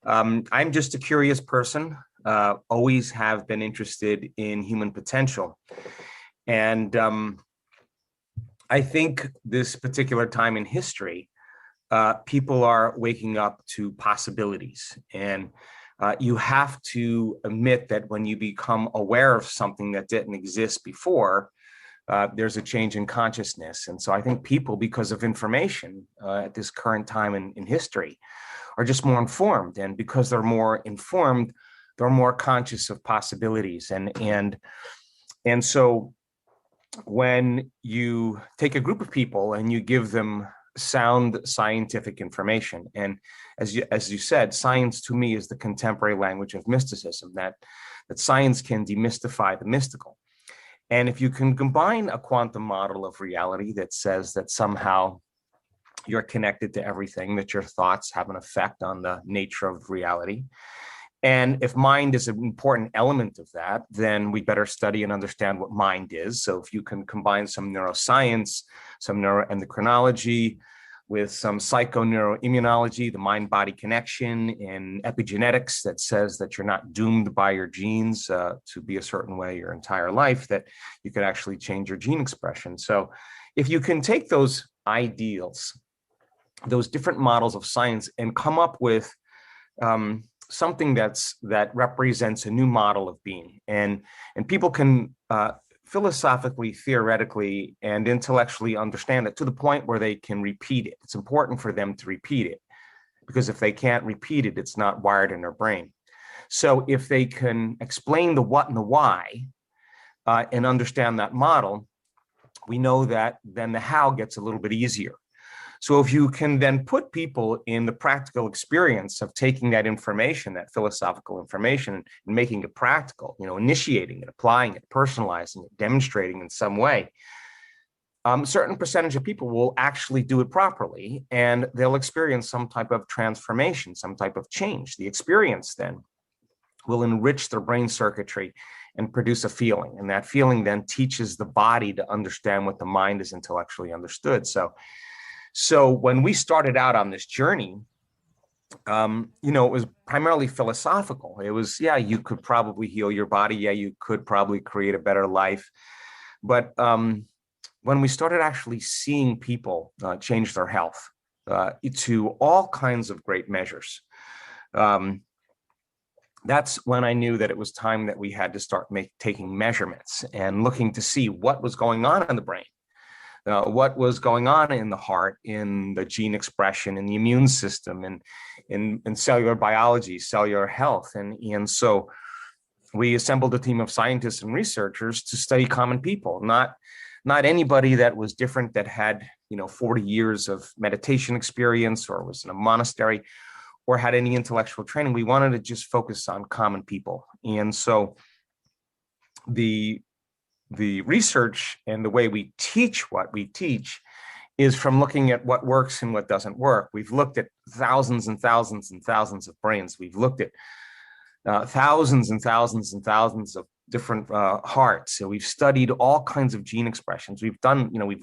I'm just a curious person, always have been interested in human potential. And I think this particular time in history, people are waking up to possibilities. And you have to admit that when you become aware of something that didn't exist before, there's a change in consciousness. And so I think people, because of information at this current time in history, are just more informed. And because they're more informed, they're more conscious of possibilities. And so when you take a group of people and you give them sound scientific information, and as you said, science to me is the contemporary language of mysticism, that science can demystify the mystical. And if you can combine a quantum model of reality that says that somehow you're connected to everything, that your thoughts have an effect on the nature of reality, and if mind is an important element of that, then we better study and understand what mind is. So if you can combine some neuroscience, some neuroendocrinology with some psychoneuroimmunology, the mind-body connection, and epigenetics that says that you're not doomed by your genes to be a certain way your entire life, that you could actually change your gene expression. So if you can take those ideals, those different models of science, and come up with something that represents a new model of being, and people can philosophically, theoretically, and intellectually understand it to the point where they can repeat it. It's important for them to repeat it, because if they can't repeat it, it's not wired in their brain. So if they can explain the what and the why and understand that model, we know that then the how gets a little bit easier. So if you can then put people in the practical experience of taking that information, that philosophical information, and making it practical, initiating it, applying it, personalizing it, demonstrating in some way, a certain percentage of people will actually do it properly, and they'll experience some type of transformation, some type of change. The experience then will enrich their brain circuitry and produce a feeling. And that feeling then teaches the body to understand what the mind is intellectually understood. So when we started out on this journey, it was primarily philosophical. It was, yeah, you could probably heal your body. Yeah, you could probably create a better life. But when we started actually seeing people change their health to all kinds of great measures, that's when I knew that it was time that we had to start taking measurements and looking to see what was going on in the brain. What was going on in the heart, in the gene expression, in the immune system, and in cellular biology, cellular health. And so we assembled a team of scientists and researchers to study common people, not anybody that was different, that had 40 years of meditation experience or was in a monastery or had any intellectual training. We wanted to just focus on common people. And so the research and the way we teach what we teach is from looking at what works and what doesn't work. We've looked at thousands and thousands and thousands of brains. We've looked at thousands and thousands and thousands of different hearts. So we've studied all kinds of gene expressions. We've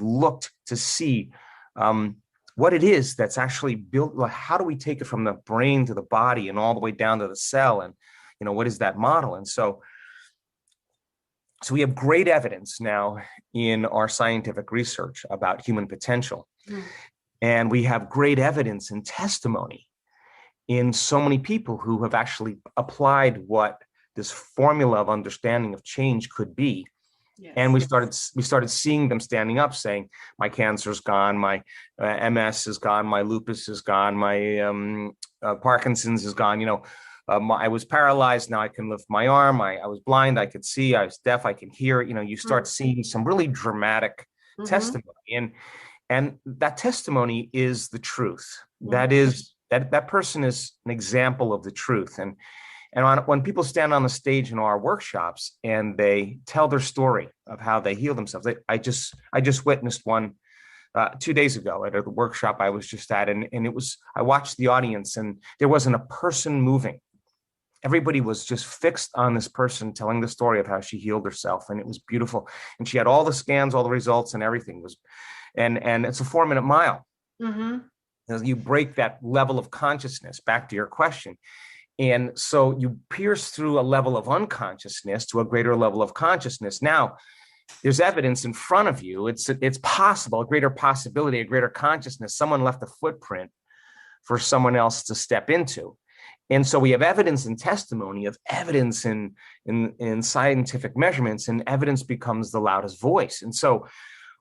looked to see what it is that's actually built. How do we take it from the brain to the body and all the way down to the cell? And, what is that model? And so we have great evidence now in our scientific research about human potential. Mm. And we have great evidence and testimony in so many people who have actually applied what this formula of understanding of change could be. Yes. And we started seeing them standing up saying, my cancer's gone, my MS is gone, my lupus is gone, my Parkinson's is gone, I was paralyzed. Now I can lift my arm. I was blind. I could see. I was deaf. I can hear. You start seeing some really dramatic testimony, and that testimony is the truth. Mm-hmm. That is that person is an example of the truth. And when people stand on the stage in our workshops and they tell their story of how they heal themselves, I just witnessed one 2 days ago at a workshop I was just at, and I watched the audience, and there wasn't a person moving. Everybody was just fixed on this person telling the story of how she healed herself. And it was beautiful. And she had all the scans, all the results, and everything and it's a 4-minute mile. Mm-hmm. You break that level of consciousness, back to your question. And so you pierce through a level of unconsciousness to a greater level of consciousness. Now, there's evidence in front of you. It's possible, a greater possibility, a greater consciousness. Someone left a footprint for someone else to step into. And so we have evidence and testimony of evidence in scientific measurements, and evidence becomes the loudest voice. And so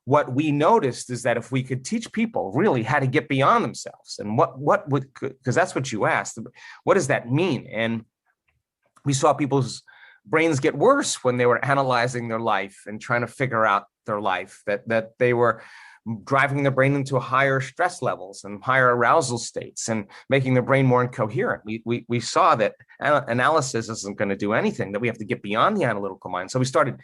what we noticed is that if we could teach people really how to get beyond themselves, and what would, because that's what you asked, what does that mean? And we saw people's brains get worse when they were analyzing their life and trying to figure out their life, that they were driving their brain into higher stress levels and higher arousal states and making their brain more incoherent. We saw that analysis isn't going to do anything, that we have to get beyond the analytical mind. So we started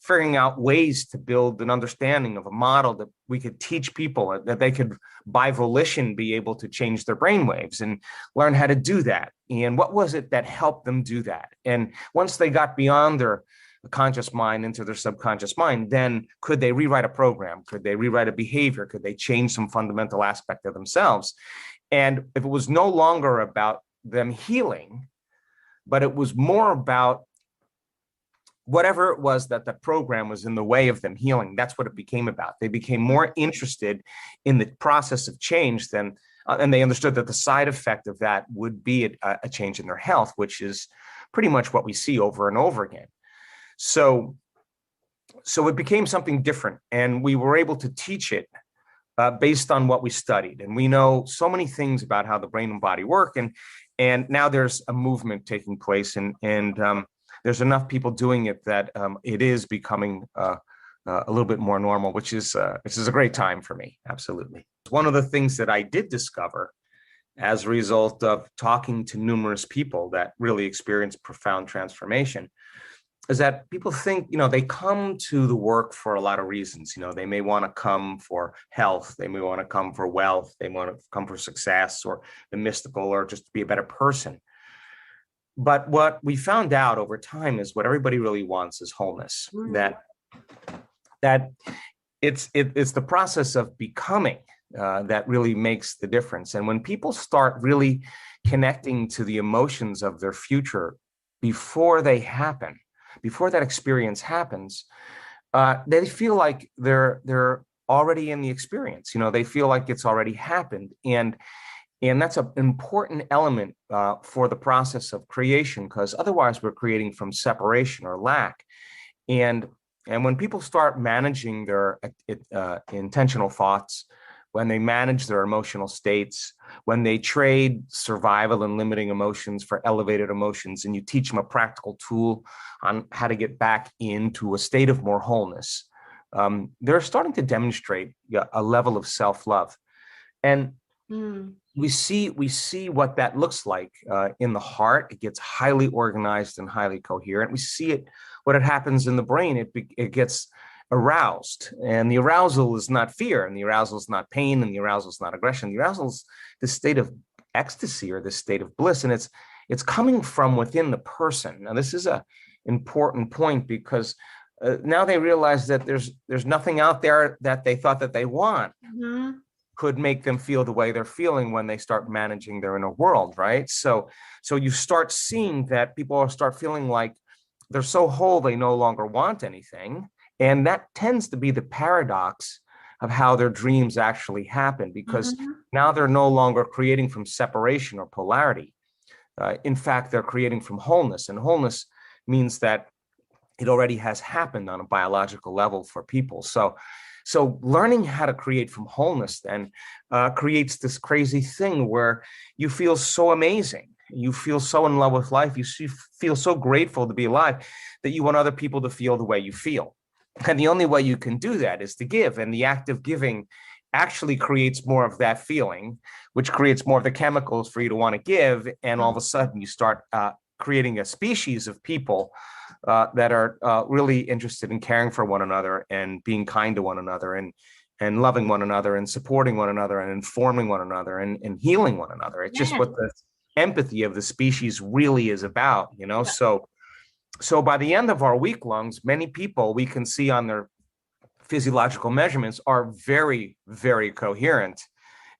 figuring out ways to build an understanding of a model that we could teach people, that they could, by volition, be able to change their brain waves and learn how to do that. And what was it that helped them do that? And once they got beyond their conscious mind into their subconscious mind, then could they rewrite a program? Could they rewrite a behavior? Could they change some fundamental aspect of themselves? And if it was no longer about them healing, but it was more about whatever it was that the program was in the way of them healing, that's what it became about. They became more interested in the process of change than, and they understood that the side effect of that would be a change in their health, which is pretty much what we see over and over again. So it became something different, and we were able to teach it based on what we studied. And we know so many things about how the brain and body work, and now there's a movement taking place, and there's enough people doing it that it is becoming a little bit more normal, which is a great time for me. Absolutely. One of the things that I did discover as a result of talking to numerous people that really experienced profound transformation is that people think, they come to the work for a lot of reasons. They may want to come for health, they may want to come for wealth, they want to come for success or the mystical, or just to be a better person. But what we found out over time is what everybody really wants is wholeness. That it's the process of becoming that really makes the difference. And when people start really connecting to the emotions of their future before they happen, before that experience happens, they feel like they're already in the experience. They feel like it's already happened, and that's an important element for the process of creation, because otherwise we're creating from separation or lack. And when people start managing their intentional thoughts, when they manage their emotional states, when they trade survival and limiting emotions for elevated emotions, and you teach them a practical tool on how to get back into a state of more wholeness, they're starting to demonstrate a level of self-love. And we see what that looks like in the heart. It gets highly organized and highly coherent. We see it, what it happens in the brain. It gets aroused, and the arousal is not fear, and the arousal is not pain, and the arousal is not aggression. The arousal is the state of ecstasy or the state of bliss, and it's coming from within the person. Now, this is a important point, because now they realize that there's nothing out there that they thought that they want could make them feel the way they're feeling when they start managing their inner world, right? So you start seeing that people start feeling like they're so whole they no longer want anything. And that tends to be the paradox of how their dreams actually happen, because now they're no longer creating from separation or polarity. In fact, they're creating from wholeness, and wholeness means that it already has happened on a biological level for people. So learning how to create from wholeness then creates this crazy thing where you feel so amazing. You feel so in love with life. You feel so grateful to be alive that you want other people to feel the way you feel. And the only way you can do that is to give. And the act of giving actually creates more of that feeling, which creates more of the chemicals for you to want to give. And all of a sudden you start creating a species of people that are really interested in caring for one another and being kind to one another and loving one another and supporting one another and informing one another and healing one another. It's just what the empathy of the species really is about, So by the end of our week longs, many people we can see on their physiological measurements are very, very coherent.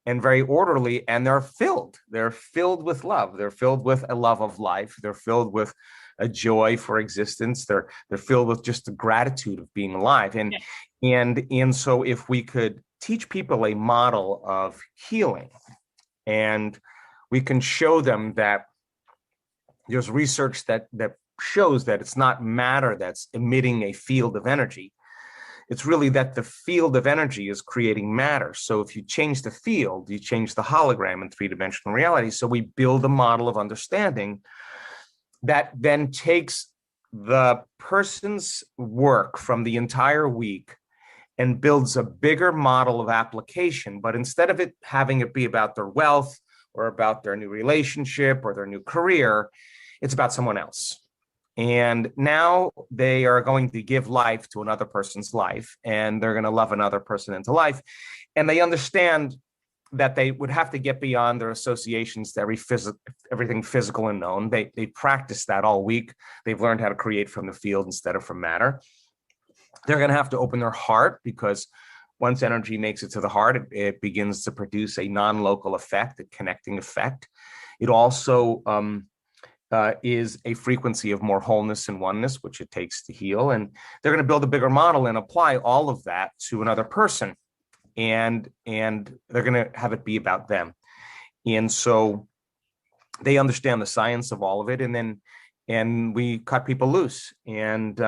and very orderly, and they're filled with love. They're filled with a love of life. They're filled with a joy for existence. They're filled with just the gratitude of being alive. And so if we could teach people a model of healing, and we can show them that there's research that shows that it's not matter that's emitting a field of energy. It's really that the field of energy is creating matter. So if you change the field, you change the hologram in three-dimensional reality. So we build a model of understanding that then takes the person's work from the entire week and builds a bigger model of application. But instead of it having it be about their wealth or about their new relationship or their new career, it's about someone else. And now they are going to give life to another person's life, and they're going to love another person into life. And they understand that they would have to get beyond their associations to everything physical and known. They practice that all week. They've learned how to create from the field instead of from matter. They're going to have to open their heart, because once energy makes it to the heart, it begins to produce a non-local effect, a connecting effect. It also is a frequency of more wholeness and oneness, which it takes to heal. And they're going to build a bigger model and apply all of that to another person. And they're going to have it be about them. And so they understand the science of all of it. And we cut people loose. And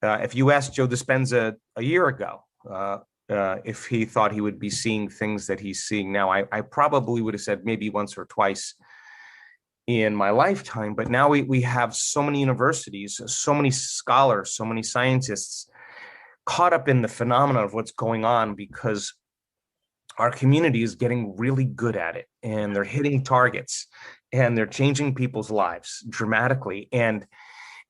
if you asked Joe Dispenza a year ago, if he thought he would be seeing things that he's seeing now, I probably would have said maybe once or twice in my lifetime. But now we have so many universities, so many scholars, so many scientists caught up in the phenomena of what's going on, because our community is getting really good at it, and they're hitting targets, and they're changing people's lives dramatically. And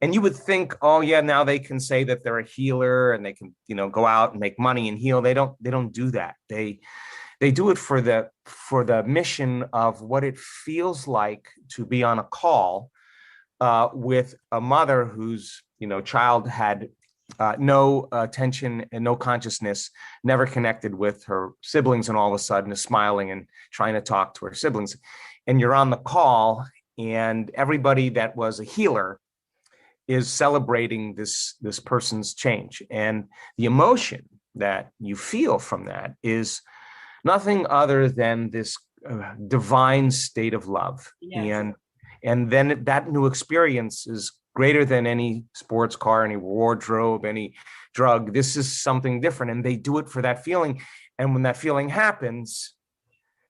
you would think, oh yeah, now they can say that they're a healer and they can, go out and make money and heal. They don't do that. They do it for the mission of what it feels like to be on a call with a mother whose child had no attention and no consciousness, never connected with her siblings, and all of a sudden is smiling and trying to talk to her siblings. And you're on the call, and everybody that was a healer is celebrating this person's change. And the emotion that you feel from that is nothing other than this divine state of love. Yes. And then that new experience is greater than any sports car, any wardrobe, any drug. This is something different, and they do it for that feeling. And when that feeling happens,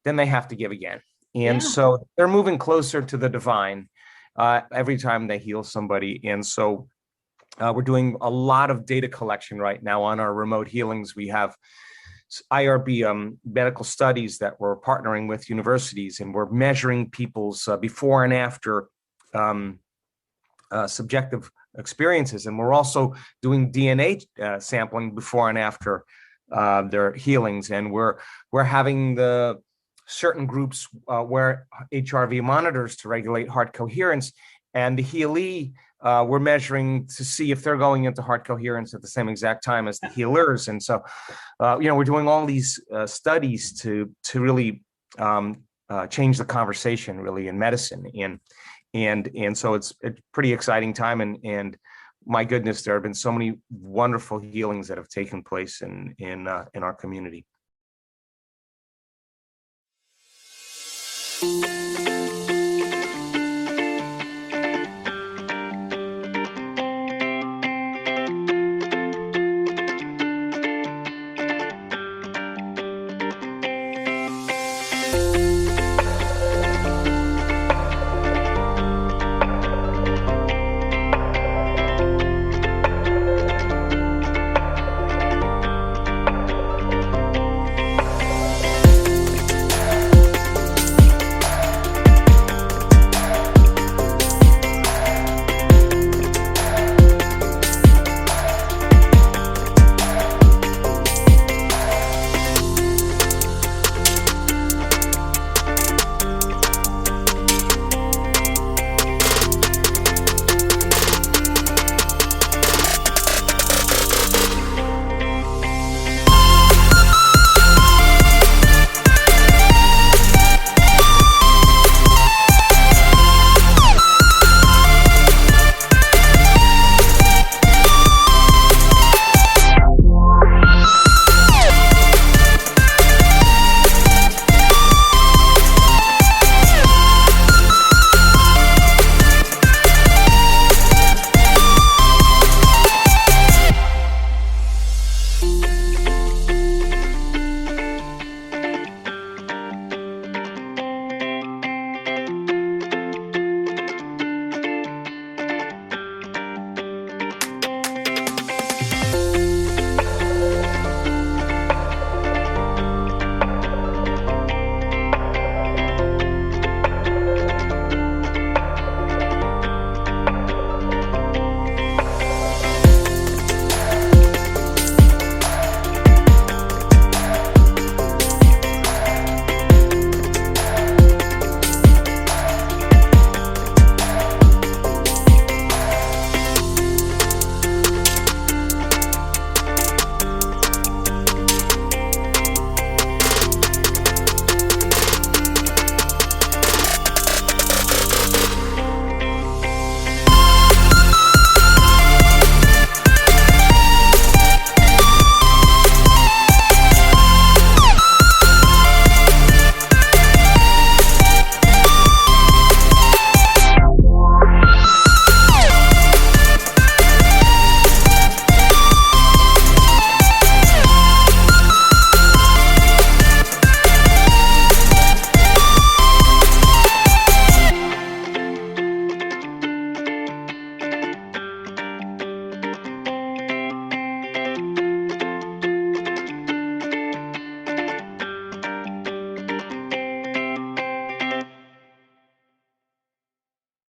then they have to give again. And so they're moving closer to the divine every time they heal somebody. And so we're doing a lot of data collection right now on our remote healings. We have IRB medical studies that we're partnering with universities, and we're measuring people's before and after subjective experiences. And we're also doing DNA sampling before and after their healings. And we're having the certain groups wear HRV monitors to regulate heart coherence. And the healee, we're measuring to see if they're going into heart coherence at the same exact time as the healers. And so, we're doing all these studies to really change the conversation, really, in medicine. And so it's a pretty exciting time. And my goodness, there have been so many wonderful healings that have taken place in our community.